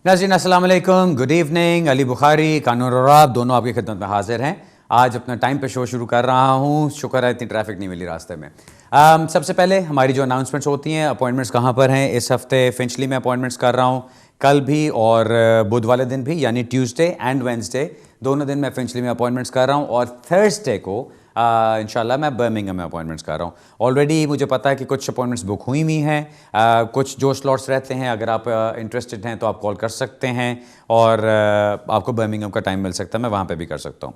नाज़रीन अस्सलाम वालेकुम, गुड इवनिंग। अली बुखारी, कानून और आप दोनों आपकी खिदमत में हाजिर हैं। आज अपना टाइम पे शो शुरू कर रहा हूँ। शुक्र है इतनी ट्रैफिक नहीं मिली रास्ते में। सबसे पहले हमारी जो अनाउंसमेंट्स होती हैं, अपॉइंटमेंट्स कहाँ पर हैं। इस हफ्ते फिंचली में अपॉइंटमेंट्स कर रहा हूँ, कल भी और बुध वाले दिन भी, यानी ट्यूसडे एंड वेंसडे दोनों दिन मैं फिंचली में अपॉइंटमेंट्स कर रहा हूँ। और थर्सडे को इंशाल्लाह मैं बर्मिंघम में अपॉइंटमेंट्स कर रहा हूँ। ऑलरेडी मुझे पता है कि कुछ अपॉइंटमेंट्स बुक हुई हुई हैं। कुछ जो स्लॉट्स रहते हैं, अगर आप इंटरेस्टेड हैं तो आप कॉल कर सकते हैं और आपको बर्मिंघम का टाइम मिल सकता है, मैं वहाँ पे भी कर सकता हूँ।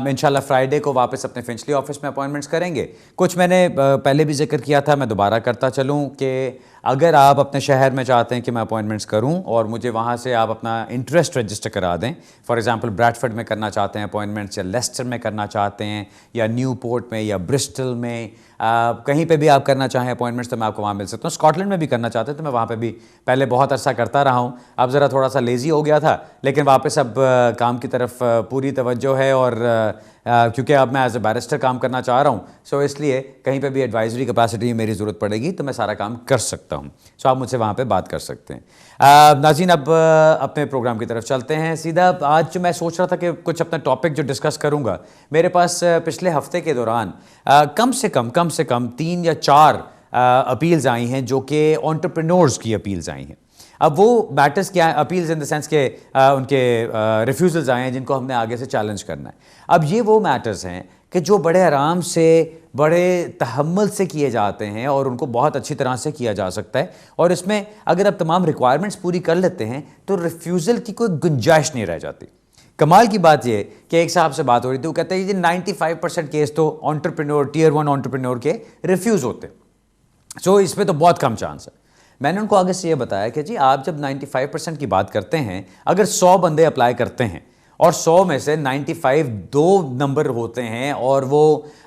इंशाल्लाह फ्राइडे को वापस अपने फिंचली ऑफिस में अपॉइंटमेंट्स करेंगे। कुछ मैंने पहले भी जिक्र किया था, मैं दोबारा करता चलूँ कि अगर आप अपने शहर में चाहते हैं कि मैं अपॉइंटमेंट्स करूं और मुझे वहाँ से आप अपना इंटरेस्ट रजिस्टर करा दें, फॉर एग्जांपल ब्रैडफोर्ड में करना चाहते हैं अपॉइंटमेंट्स, या लेस्टर में करना चाहते हैं, या न्यूपोर्ट में, या ब्रिस्टल में, कहीं पे भी आप करना चाहें अपॉइंटमेंट्स तो मैं आपको वहाँ मिल सकता हूँ। स्कॉटलैंड में भी करना चाहते हैं तो मैं वहाँ पे भी पहले बहुत अरसा करता रहा हूँ। अब ज़रा थोड़ा सा लेज़ी हो गया था, लेकिन वापस अब काम की तरफ पूरी तवज्जो है। और क्योंकि अब मैं एज ए बैरिस्टर काम करना चाह रहा हूँ, सो इसलिए कहीं पे भी एडवाइजरी कैपेसिटी में मेरी ज़रूरत पड़ेगी तो मैं सारा काम कर सकता हूँ। सो आप मुझसे वहाँ पे बात कर सकते हैं। नाज़रीन, अब अपने प्रोग्राम की तरफ चलते हैं सीधा। आज जो मैं सोच रहा था कि कुछ अपना टॉपिक जो डिस्कस करूँगा, मेरे पास पिछले हफ्ते के दौरान कम से कम 3 या 4 अपील्स आई हैं जो कि एंटरप्रेन्योर्स की अपील्स आई हैं। अब वो मैटर्स क्या है, अपील्स इन द सेंस के उनके रिफ्यूज़ल्स आए हैं जिनको हमने आगे से चैलेंज करना है। अब ये वो मैटर्स हैं कि जो बड़े आराम से, बड़े तहम्मुल से किए जाते हैं और उनको बहुत अच्छी तरह से किया जा सकता है। और इसमें अगर आप तमाम रिक्वायरमेंट्स पूरी कर लेते हैं तो रिफ्यूज़ल की कोई गुंजाइश नहीं रह जाती। कमाल की बात ये कि एक साहब से बात हो रही थी, वो कहते हैं जी 95% केस तो एंटरप्रेन्योर, टियर 1 एंटरप्रेन्योर के रिफ्यूज़ होते, सो इसमें तो बहुत कम चांस है। मैंने उनको आगे से ये बताया कि जी आप जब 95% की बात करते हैं, अगर 100 बंदे अप्लाई करते हैं और 100 में से 95 दो नंबर होते हैं और वो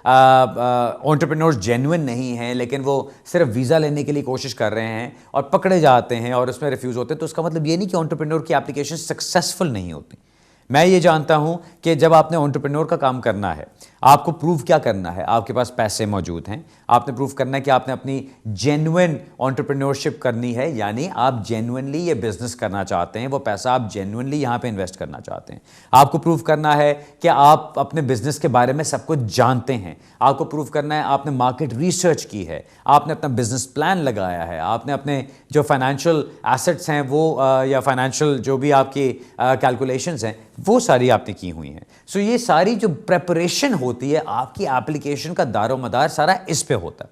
एंटरप्रेन्योर्स जेन्युइन नहीं हैं, लेकिन वो सिर्फ वीज़ा लेने के लिए कोशिश कर रहे हैं और पकड़े जाते हैं और उसमें रिफ्यूज़ होते हैं, तो उसका मतलब ये नहीं कि एंटरप्रेन्योर की एप्लीकेशन सक्सेसफुल नहीं होती। मैं ये जानता हूं कि जब आपने एंटरप्रेन्योर का काम करना है, आपको प्रूव क्या करना है, आपके पास पैसे मौजूद हैं, आपने प्रूव करना है कि आपने अपनी जेन्युइन एंटरप्रेन्योरशिप करनी है, यानी आप जेन्युइनली ये बिजनेस करना चाहते हैं, वो पैसा आप जेन्युइनली यहाँ पे इन्वेस्ट करना चाहते हैं। आपको प्रूव करना है कि आप अपने बिजनेस के बारे में सब कुछ जानते हैं। आपको प्रूव करना है आपने मार्केट रिसर्च की है, आपने अपना बिजनेस प्लान लगाया है, आपने अपने जो फाइनेंशियल एसेट्स हैं वो या फाइनेंशियल जो भी आपकी कैलकुलेशंस हैं वो सारी आपने की हुई हैं। सो ये सारी जो प्रेपरेशन होती है आपकी एप्लीकेशन का दारोमदार सारा इस पे होता है।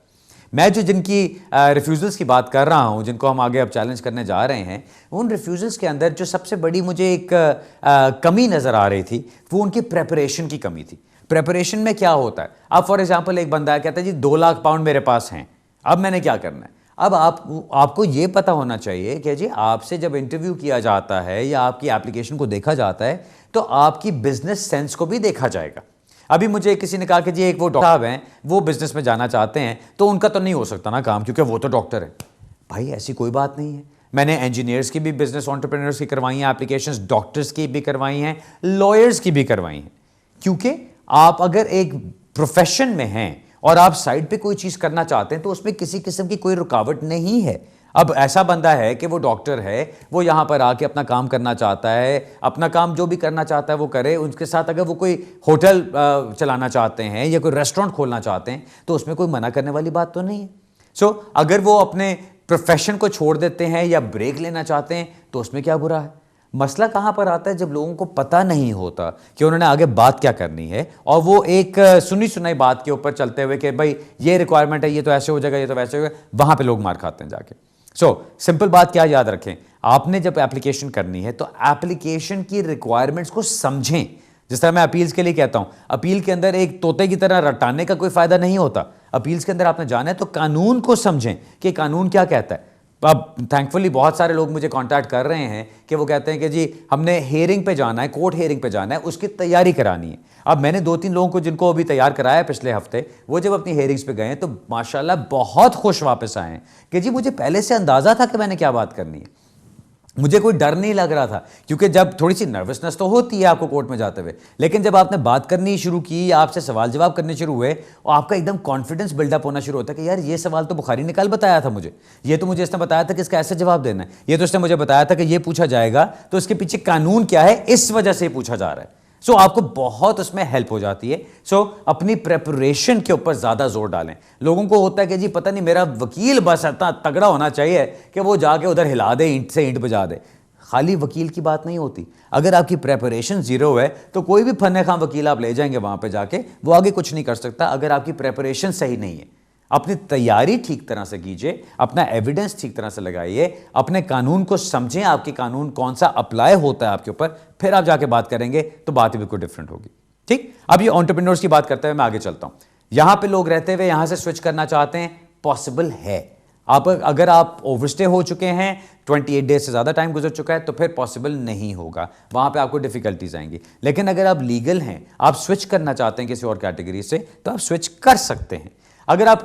मैं जो जिनकी रिफ्यूज़ल्स की बात कर रहा हूं, जिनको हम आगे अब चैलेंज करने जा रहे हैं, उन रिफ्यूज़ल्स के अंदर जो सबसे बड़ी मुझे एक कमी नज़र आ रही थी वो उनकी प्रेपरेशन की कमी थी। प्रेपरेशन में क्या होता है, अब फॉर एग्जाम्पल एक बंदा कहता है जी 2 लाख पाउंड मेरे पास हैं, अब मैंने क्या करना है। अब आपको ये पता होना चाहिए कि जी आपसे जब इंटरव्यू किया जाता है या आपकी एप्लीकेशन को देखा जाता है तो आपकी बिजनेस सेंस को भी देखा जाएगा। अभी मुझे किसी ने कहा कि जी एक वो डॉक्टर साहब हैं, वो बिजनेस में जाना चाहते हैं, तो उनका तो नहीं हो सकता ना काम क्योंकि वो तो डॉक्टर है। भाई ऐसी कोई बात नहीं है। मैंने इंजीनियर्स की भी, बिजनेस एंटरप्रेन्योर्स की करवाई हैं एप्लीकेशंस, डॉक्टर्स की भी करवाई हैं, लॉयर्स की भी करवाई हैं। क्योंकि आप अगर एक प्रोफेशन में हैं और आप साइड पे कोई चीज़ करना चाहते हैं तो उसमें किसी किस्म की कोई रुकावट नहीं है। अब ऐसा बंदा है कि वो डॉक्टर है, वो यहाँ पर आके अपना काम करना चाहता है, अपना काम जो भी करना चाहता है वो करे। उसके साथ अगर वो कोई होटल चलाना चाहते हैं या कोई रेस्टोरेंट खोलना चाहते हैं तो उसमें कोई मना करने वाली बात तो नहीं है। सो अगर वो अपने प्रोफेशन को छोड़ देते हैं या ब्रेक लेना चाहते हैं तो उसमें क्या बुरा है। मसला कहाँ पर आता है, जब लोगों को पता नहीं होता कि उन्होंने आगे बात क्या करनी है और वो एक सुनी सुनाई बात के ऊपर चलते हुए कि भाई ये रिक्वायरमेंट है, ये तो ऐसे हो जाएगा, ये तो वैसे हो जाएगा, वहाँ पे लोग मार खाते हैं जाके। सिंपल बात क्या याद रखें, आपने जब एप्लीकेशन करनी है तो एप्लीकेशन की रिक्वायरमेंट्स को समझें। जिस तरह मैं अपील्स के लिए कहता हूं, अपील के अंदर एक तोते की तरह रटाने का कोई फायदा नहीं होता। अपील्स के अंदर आपने जाना है तो कानून को समझें कि कानून क्या कहता है। अब थैंकफुली बहुत सारे लोग मुझे कांटेक्ट कर रहे हैं कि वो कहते हैं कि जी हमने हेयरिंग पे जाना है, कोर्ट हेयरिंग पे जाना है, उसकी तैयारी करानी है। अब मैंने 2-3 लोगों को जिनको अभी तैयार कराया है पिछले हफ्ते, वो जब अपनी हेयरिंग्स पे गए तो माशाल्लाह बहुत खुश वापस आए हैं कि जी मुझे पहले से अंदाज़ा था कि मैंने क्या बात करनी है। मुझे कोई डर नहीं लग रहा था, क्योंकि जब थोड़ी सी नर्वसनेस तो होती है आपको कोर्ट में जाते हुए, लेकिन जब आपने बात करनी शुरू की, आपसे सवाल जवाब करने शुरू हुए और आपका एकदम कॉन्फिडेंस बिल्डअप होना शुरू होता है कि यार ये सवाल तो बुखारी ने कल बताया था मुझे, ये तो मुझे इसने बताया था कि इसका ऐसे जवाब देना है, ये तो इसने मुझे बताया था कि ये पूछा जाएगा, तो इसके पीछे कानून क्या है, इस वजह से पूछा जा रहा है। सो आपको बहुत उसमें हेल्प हो जाती है। अपनी प्रेपरेशन के ऊपर ज्यादा जोर डालें। लोगों को होता है कि जी पता नहीं मेरा वकील बस इतना तगड़ा होना चाहिए कि वो जाके उधर हिला दे, ईंट से ईंट बजा दे। खाली वकील की बात नहीं होती। अगर आपकी प्रेपरेशन जीरो है तो कोई भी फन्ने खां वकील आप ले जाएंगे वहां पे जाके, वो आगे कुछ नहीं कर सकता अगर आपकी प्रेपरेशन सही नहीं है। अपनी तैयारी ठीक तरह से कीजिए, अपना एविडेंस ठीक तरह से लगाइए, अपने कानून को समझें, आपके कानून कौन सा अप्लाई होता है आपके ऊपर, फिर आप जाके बात करेंगे तो बात ही बिल्कुल डिफरेंट होगी। ठीक, अब ये एंटरप्रेन्योर्स की बात करते हुए मैं आगे चलता हूं। यहां पे लोग रहते हुए यहां से स्विच करना चाहते हैं, पॉसिबल है। अगर आप ओवरस्टे हो चुके हैं, 28 डेज से ज्यादा टाइम गुजर चुका है, तो फिर पॉसिबल नहीं होगा, वहां पे आपको डिफिकल्टीज आएंगी। लेकिन अगर आप लीगल हैं, आप स्विच करना चाहते हैं किसी और कैटेगरी से, तो आप स्विच कर सकते हैं। अगर आप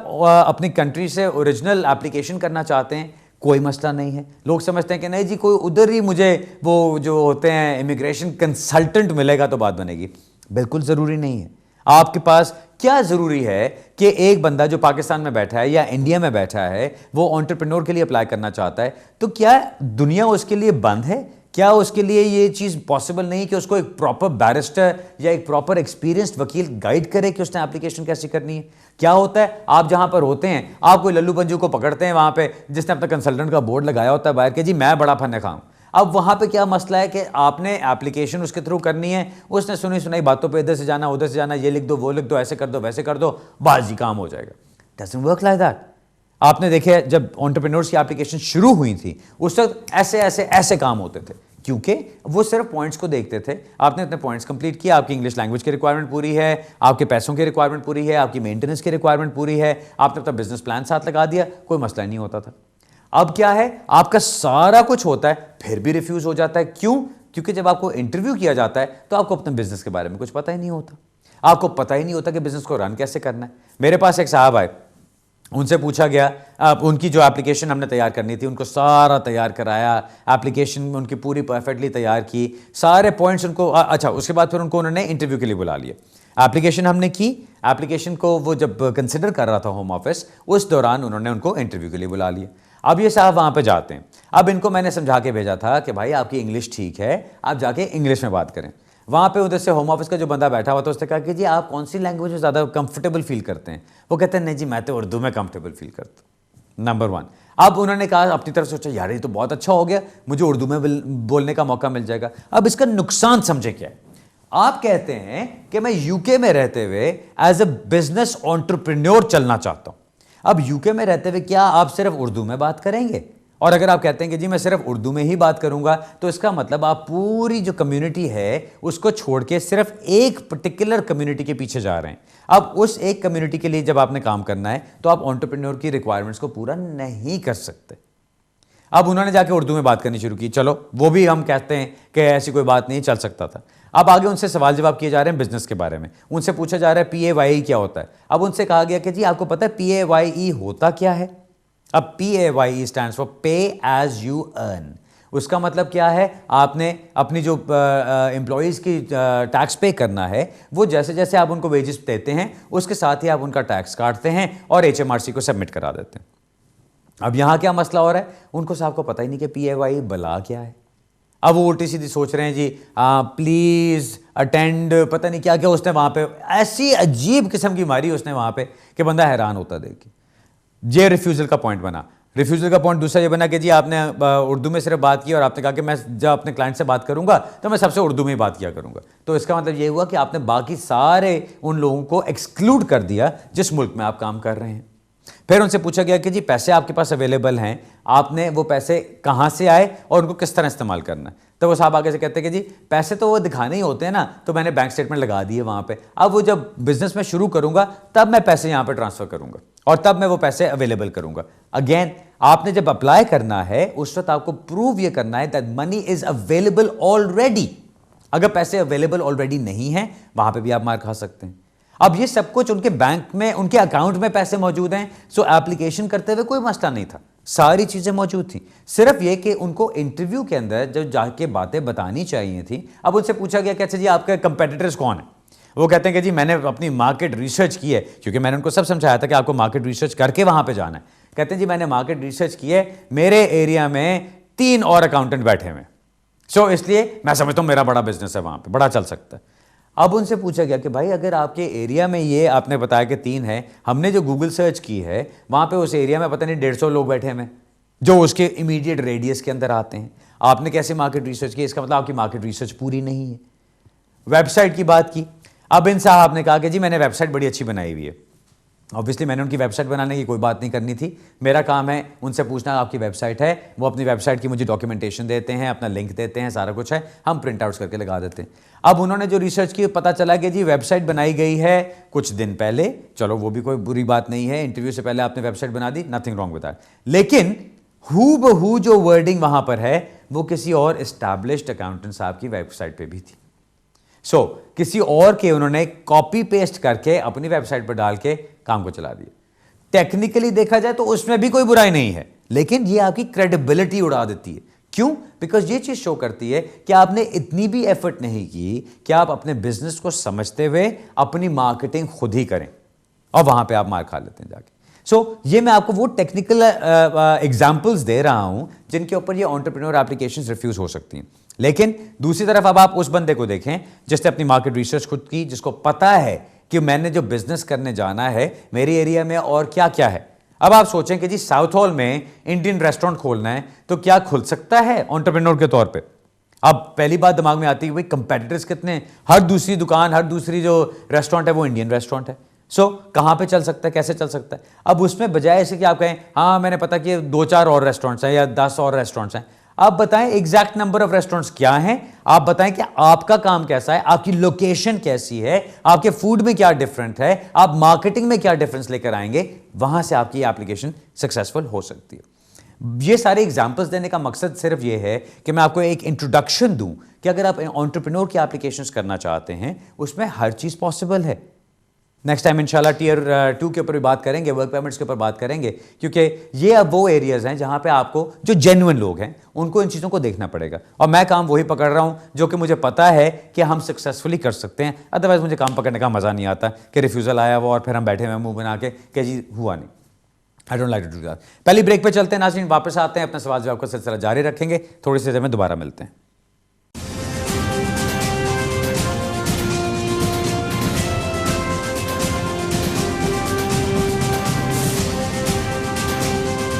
अपनी कंट्री से ओरिजिनल एप्लीकेशन करना चाहते हैं, कोई मसला नहीं है। लोग समझते हैं कि नहीं जी कोई उधर ही मुझे वो जो होते हैं इमिग्रेशन कंसल्टेंट मिलेगा तो बात बनेगी। बिल्कुल ज़रूरी नहीं है। आपके पास क्या ज़रूरी है कि एक बंदा जो पाकिस्तान में बैठा है या इंडिया में बैठा है, वो एंटरप्रेन्योर के लिए अप्लाई करना चाहता है, तो क्या दुनिया उसके लिए बंद है? क्या उसके लिए ये चीज़ पॉसिबल नहीं कि उसको एक प्रॉपर बैरिस्टर या एक प्रॉपर एक्सपीरियंस्ड वकील गाइड करे कि उसने एप्लीकेशन कैसे करनी है? क्या होता है, आप जहां पर होते हैं, आप कोई लल्लू पंजू को पकड़ते हैं वहां पे, जिसने अपना कंसल्टेंट का बोर्ड लगाया होता है बाहर के, जी मैं बड़ा फन्ने खाऊं। अब वहां पे क्या मसला है कि आपने एप्लीकेशन उसके थ्रू करनी है, उसने सुनी सुनाई बातों पे इधर से जाना उधर से जाना, ये लिख दो वो लिख दो, ऐसे कर दो वैसे कर दो, बाजी काम हो जाएगा। Doesn't work like that. आपने देखे जब एंटरप्रेन्योर्स की एप्लीकेशन शुरू हुई थी, उस वक्त ऐसे ऐसे ऐसे काम होते थे, क्योंकि वो सिर्फ पॉइंट्स को देखते थे। आपने अपने पॉइंट्स कंप्लीट किया, आपकी इंग्लिश लैंग्वेज की रिक्वायरमेंट पूरी है, आपके पैसों की रिक्वायरमेंट पूरी है, आपकी मेंटेनेंस की रिक्वायरमेंट पूरी है, आपने अपना बिजनेस प्लान साथ लगा दिया, कोई मसला नहीं होता था। अब क्या है, आपका सारा कुछ होता है, फिर भी रिफ्यूज हो जाता है। क्यों? क्योंकि जब आपको इंटरव्यू किया जाता है तो आपको अपने बिजनेस के बारे में कुछ पता ही नहीं होता। आपको पता ही नहीं होता कि बिजनेस को रन कैसे करना है। मेरे पास एक साहब आए, उनसे पूछा गया, उनकी जो एप्लीकेशन हमने तैयार करनी थी, उनको सारा तैयार कराया, एप्लीकेशन उनकी पूरी परफेक्टली तैयार की, सारे पॉइंट्स उनको अच्छा, उसके बाद फिर उनको उन्होंने इंटरव्यू के लिए बुला लिया। एप्लीकेशन हमने की, एप्लीकेशन को वो जब कंसिडर कर रहा था होम ऑफिस, उस दौरान उन्होंने उनको इंटरव्यू के लिए बुला लिया। अब ये साहब वहाँ पे जाते हैं। अब इनको मैंने समझा के भेजा था कि भाई आपकी इंग्लिश ठीक है, आप जाके इंग्लिश में बात करें। वहाँ पे उधर से होम ऑफिस का जो बंदा बैठा हुआ था, उसने कहा कि जी आप कौन सी लैंग्वेज में ज़्यादा कंफर्टेबल फील करते हैं? वो कहते हैं नहीं जी मैं तो उर्दू में कंफर्टेबल फील करता हूँ, नंबर 1। अब उन्होंने कहा अपनी तरफ सोचा यार ये तो बहुत अच्छा हो गया, मुझे उर्दू में बोलने का मौका मिल जाएगा। अब इसका नुकसान समझे क्या है। आप कहते हैं कि मैं यूके में रहते हुए एज ए बिजनेस एंटरप्रेन्योर चलना चाहता हूँ। अब यूके में रहते हुए क्या आप सिर्फ उर्दू में बात करेंगे? और अगर आप कहते हैं कि जी मैं सिर्फ उर्दू में ही बात करूंगा, तो इसका मतलब आप पूरी जो कम्युनिटी है उसको छोड़ के सिर्फ एक पर्टिकुलर कम्युनिटी के पीछे जा रहे हैं। अब उस एक कम्युनिटी के लिए जब आपने काम करना है तो आप एंटरप्रेन्योर की रिक्वायरमेंट्स को पूरा नहीं कर सकते। अब उन्होंने जाके उर्दू में बात करनी शुरू की, चलो वो भी हम कहते हैं कि ऐसी कोई बात नहीं, चल सकता था। अब आगे उनसे सवाल जवाब किए जा रहे हैं बिजनेस के बारे में। उनसे पूछा जा रहा है PAYE क्या होता है। अब उनसे कहा गया कि जी आपको पता है PAYE होता क्या है? अब PAYE stands for pay as you earn. उसका मतलब क्या है, आपने अपनी जो एम्प्लॉयज़ की टैक्स पे करना है, वो जैसे जैसे आप उनको वेजेस देते हैं उसके साथ ही आप उनका टैक्स काटते हैं और HMRC को सबमिट करा देते हैं। अब यहां क्या मसला हो रहा है, उनको साहब को पता ही नहीं कि PAYE बला क्या है। अब वो उल्टी सीधी सोच रहे हैं जी प्लीज अटेंड, पता नहीं क्या क्या उसने वहां पे ऐसी अजीब किस्म की मारी उसने वहां पे कि बंदा हैरान होता देख के। ये रिफ्यूजल का पॉइंट बना। रिफ्यूजल का पॉइंट दूसरा ये बना कि जी आपने उर्दू में सिर्फ बात की और आपने कहा कि मैं जब अपने क्लाइंट से बात करूंगा तो मैं सबसे उर्दू में ही बात किया करूंगा। तो इसका मतलब ये हुआ कि आपने बाकी सारे उन लोगों को एक्सक्लूड कर दिया जिस मुल्क में आप काम कर रहे हैं। फिर उनसे पूछा गया कि जी पैसे आपके पास अवेलेबल हैं, आपने वो पैसे कहां से आए और उनको किस तरह इस्तेमाल करना है। तो वो साहब आगे से कहते हैं कि जी पैसे तो वो दिखाने ही होते हैं ना, तो मैंने बैंक स्टेटमेंट लगा दिए वहां पे। अब वो जब बिजनेस में शुरू करूंगा तब मैं पैसे यहां पे ट्रांसफर करूंगा और तब मैं वो पैसे अवेलेबल करूंगा। अगेन आपने जब अप्लाई करना है उस वक्त आपको प्रूव ये करना है that money is available already. अगर पैसे अवेलेबल ऑलरेडी नहीं है वहां पे भी आप मार खा सकते हैं। अब ये सब कुछ उनके बैंक में, उनके अकाउंट में पैसे मौजूद हैं, सो एप्लीकेशन करते हुए कोई मसला नहीं था, सारी चीज़ें मौजूद थी। सिर्फ ये कि उनको इंटरव्यू के अंदर जब जाके बातें बतानी चाहिए थी, अब उनसे पूछा गया कैसे जी आपके कंपेटिटर्स कौन है, वो कहते हैं कि जी मैंने अपनी मार्केट रिसर्च की है, क्योंकि मैंने उनको सब समझाया था कि आपको मार्केट रिसर्च करके वहाँ पे जाना है। कहते हैं जी मैंने मार्केट रिसर्च की है, मेरे एरिया में 3 और अकाउंटेंट बैठे हुए, सो इसलिए मैं समझता हूँ मेरा बड़ा बिजनेस है, वहाँ पे बड़ा चल सकता है। अब उनसे पूछा गया कि भाई अगर आपके एरिया में ये आपने बताया कि 3 है, हमने जो गूगल सर्च की है वहाँ पे उस एरिया में पता नहीं 150 लोग बैठे हैं जो उसके इमीडिएट रेडियस के अंदर आते हैं, आपने कैसे मार्केट रिसर्च की? इसका मतलब आपकी मार्केट रिसर्च पूरी नहीं है। वेबसाइट की बात की, अब इन साहब ने कहा कि जी मैंने वेबसाइट बड़ी अच्छी बनाई हुई है। ऑब्वियसली मैंने उनकी वेबसाइट बनाने की कोई बात नहीं करनी थी, मेरा काम है उनसे पूछना आपकी वेबसाइट है, वो अपनी वेबसाइट की मुझे डॉक्यूमेंटेशन देते हैं, अपना लिंक देते हैं, सारा कुछ है, हम प्रिंट आउट्स करके लगा देते हैं। अब उन्होंने जो रिसर्च की पता चला कि जी वेबसाइट बनाई गई है कुछ दिन पहले, चलो वो भी कोई बुरी बात नहीं है, इंटरव्यू से पहले आपने वेबसाइट बना दी, नथिंग रॉन्ग विद दैट। लेकिन हू बहू जो वर्डिंग वहां पर है वो किसी और एस्टैब्लिश्ड अकाउंटेंट साहब की वेबसाइट पे भी थी। सो किसी और के उन्होंने कॉपी पेस्ट करके अपनी वेबसाइट पर डाल के काम को चला दिया। टेक्निकली देखा जाए तो उसमें भी कोई बुराई नहीं है, लेकिन ये आपकी क्रेडिबिलिटी उड़ा देती है। क्यों? बिकॉज ये चीज शो करती है कि आपने इतनी भी एफर्ट नहीं की कि आप अपने बिजनेस को समझते हुए अपनी मार्केटिंग खुद ही करें, और वहां पे आप मार खा लेते हैं जाके। ये मैं आपको वो टेक्निकल एग्जाम्पल्स दे रहा हूं जिनके ऊपर ये एंटरप्रेन्योर एप्लीकेशंस रिफ्यूज हो सकती हैं। लेकिन दूसरी तरफ अब आप उस बंदे को देखें जिसने अपनी मार्केट रिसर्च खुद की, जिसको पता है कि मैंने जो बिजनेस करने जाना है मेरे एरिया में और क्या क्या है। अब आप सोचें कि जी साउथ हॉल में इंडियन रेस्टोरेंट खोलना है तो क्या खुल सकता है एंटरप्रेन्योर के तौर पे? अब पहली बात दिमाग में आती है भाई कंपेटिटर्स कितने हैं, हर दूसरी दुकान, हर दूसरी जो रेस्टोरेंट है वो इंडियन रेस्टोरेंट है। कहां पे चल सकता है, कैसे चल सकता है? अब उसमें बजाय ऐसे कि आप कहें हाँ मैंने पता कि 2-4 और रेस्टोरेंट्स हैं या 10 और रेस्टोरेंट्स हैं, आप बताएं एग्जैक्ट नंबर ऑफ रेस्टोरेंट्स क्या हैं, आप बताएं कि आपका काम कैसा है, आपकी लोकेशन कैसी है, आपके फूड में क्या डिफरेंट है, आप मार्केटिंग में क्या डिफरेंस लेकर आएंगे, वहां से आपकी एप्लीकेशन सक्सेसफुल हो सकती है। ये सारे एग्जाम्पल्स देने का मकसद सिर्फ ये है कि मैं आपको एक इंट्रोडक्शन दूं कि अगर आप एंटरप्रेन्योर की एप्लीकेशंस करना चाहते हैं उसमें हर चीज पॉसिबल है। नेक्स्ट टाइम इंशाल्लाह टियर 2 के ऊपर भी बात करेंगे, वर्क परमिट्स के ऊपर बात करेंगे, क्योंकि ये अब वो एरियाज हैं जहां पे आपको जो जेन्युइन लोग हैं उनको इन चीज़ों को देखना पड़ेगा। और मैं काम वही पकड़ रहा हूं जो कि मुझे पता है कि हम सक्सेसफुली कर सकते हैं, अदरवाइज मुझे काम पकड़ने का मज़ा नहीं आता कि रिफ्यूज़ल आया वो और फिर हम बैठे हुए मुंह बना के कि जी हुआ नहीं। I don't like to do that. पहली ब्रेक पे चलते हैं नाज़रीन, वापस आते हैं, अपना सवाल जवाब का सिलसिला जारी रखेंगे, थोड़ी सी देर में दोबारा मिलते हैं।